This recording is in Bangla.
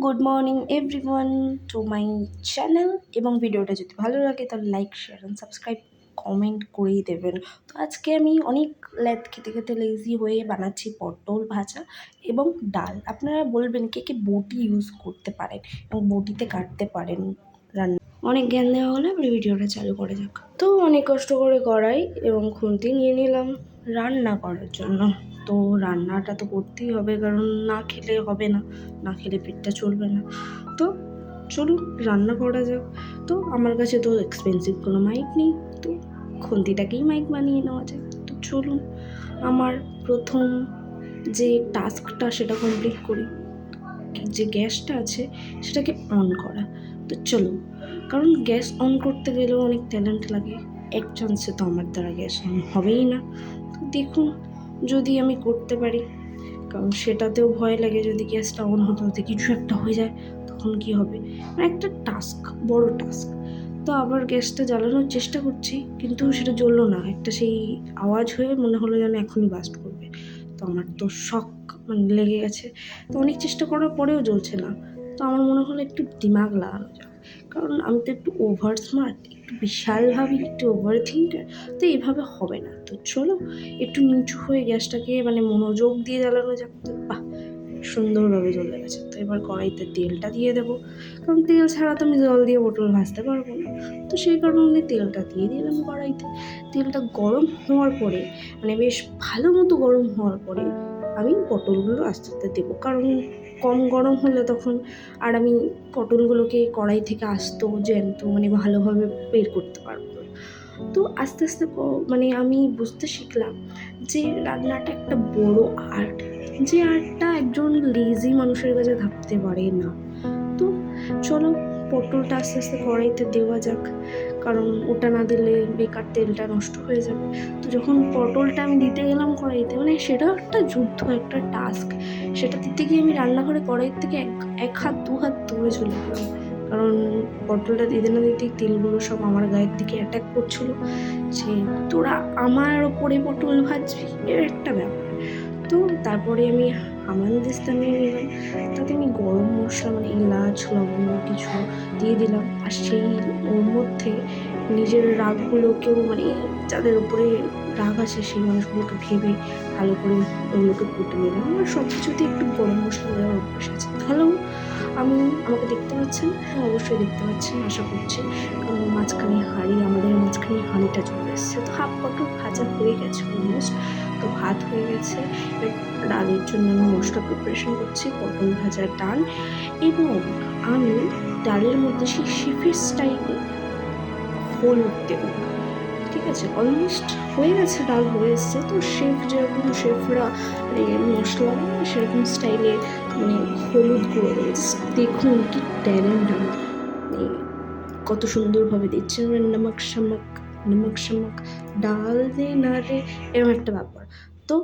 Good morning everyone to my channel. এবং ভিডিওটা যদি ভালো লাগে তাহলে like, share and subscribe, comment করেই দেবেন। তো আজকে আমি অনেক খেতে খেতে লেজি হয়ে বানাচ্ছি পটল ভাজা এবং ডাল। আপনারা বলবেন কে কে বটি ইউজ করতে পারেন এবং বটিতে কাটতে পারেন রান্না। অনেক জ্ঞান দেওয়া হলে এবার ভিডিওটা চালু করা যাক। তো অনেক কষ্ট করে কড়াই এবং খুন্তি নিয়ে নিলাম রান্না করার জন্য। তো রান্নাটা তো করতেই হবে, কারণ না খেলে হবে না, না খেলে পেটটা চলবে না। তো চলুন রান্না করা যাক। তো আমার কাছে তো এক্সপেন্সিভ কোনো মাইক নেই, তো খুন্তিটাকেই মাইক বানিয়ে নেওয়া যায়। তো চলুন আমার প্রথম যে টাস্কটা সেটা কমপ্লিট করি। যে গ্যাসটা আছে সেটাকে অন করা। তো চলো, কারণ গ্যাস অন করতে গেলেও অনেক ট্যালেন্ট লাগে। এক চান্সে তো আমার দ্বারা গ্যাস অন হবেই না। তো দেখুন যদি আমি করতে পারি, কারণ সেটাতেও ভয় লাগে যদি গ্যাসটা অন হতে হতে কিছু একটা হয়ে যায় তখন কি হবে। মানে একটা টাস্ক, বড় টাস্ক। তো আবার গ্যাসটা জ্বালানোর চেষ্টা করছি, কিন্তু সেটা জ্বললো না। একটা সেই আওয়াজ হয়ে মনে হলো যেন এখনই বাস্ট করবে। তো আমার তো শক লেগে গেছে। তো অনেক চেষ্টা করার পরেও জ্বলছে না। তো আমার মনে হলো একটু দিমাগ লাগানো যাক, কারণ আমি তো একটু ওভার স্মার্ট, একটু বিশাল ভাবি, একটু ওভার থিঙ্কার। তো এইভাবে হবে না। তো চলো একটু নিচু হয়ে গ্যাসটাকে মনোযোগ দিয়ে জ্বালানো যাক। তো বাহ, সুন্দরভাবে জ্বলে গেছে। তো এবার কড়াইতে তেলটা দিয়ে দেবো, কারণ তেল ছাড়া তো আমি জল দিয়ে পটল ভাজতে পারবো না। তো সেই কারণে তেলটা দিয়ে দিলাম কড়াইতে। তেলটা গরম হওয়ার পরে, বেশ ভালো মতো গরম হওয়ার পরে আমি পটলগুলো আস্তে আস্তে দেবো, কারণ কম গরম হলে তখন আর আমি পটলগুলোকে কড়াই থেকে জ্যান্ত ভালোভাবে বের করতে পারবো না। তো আস্তে আস্তে আমি বুঝতে শিখলাম যে রান্নাটা একটা বড় আর্ট, যে আর্টটা একজন লেজি মানুষের কাছে থাকতে পারে না। তো চলো পটলটা আস্তে আস্তে কড়াইতে দেওয়া যাক, কারণ ওটা না দিলে বেকার তেলটা নষ্ট হয়ে যাবে। তো যখন পটলটা আমি দিতে গেলাম কড়াইতে, সেটাও একটা যুদ্ধ, একটা টাস্ক। সেটা দিতে গিয়ে আমি রান্নাঘরে কড়াইয়ের থেকে এক হাত দু হাত দূরে চলে গেলাম, কারণ পটলটা দিতে না দিতেই তেলগুলো সব আমার গায়ের দিকে অ্যাটাক করছিল, যে তোরা আমার ওপরে পটল ভাজবি, এর একটা ব্যাপার। তো তারপরে আমি হামানদিস্তা নিয়ে নিলাম, তাতে আমি গরম মশলা এলাচ লবঙ্গ কিছু দিয়ে দিলাম। আর সেই ওর মধ্যে নিজের রাগগুলোকেও যাদের উপরে রাগ আছে সেই মানুষগুলোকে ভেবে ভালো করে ওগুলোকে কুটে নিলাম। আমার সব কিছুতে একটু গরম মশলা দেওয়ার অভ্যাস আছে। হ্যালো, আমাকে দেখতে পাচ্ছেন? হ্যাঁ, অবশ্যই দেখতে পাচ্ছেন আশা করছি, কারণ আমাদের মাঝখানে হাঁড়িটা চলে এসেছে। তো হাফ পটল ভাজা হয়ে গেছে অলমোস্ট। তো ভাত হয়ে গেছে। ডালের জন্য আমি মশলা প্রিপারেশন করছি, পটল ভাজা ডাল। এবং আমি ডালের মধ্যে সেই শেফের স্টাইলে হলুদ দেবো। ঠিক আছে, অলমোস্ট হয়ে গেছে, ডাল হয়ে এসছে। তো যেরকম শেফরা মশলা সেরকম স্টাইলে হলুদ গুঁড়ো দেবে। দেখুন কি ট্যালেন্ট আমার, কত সুন্দরভাবে দিচ্ছে। নমক শামক ডাল দে না রে, এরকম একটা ব্যাপার। তো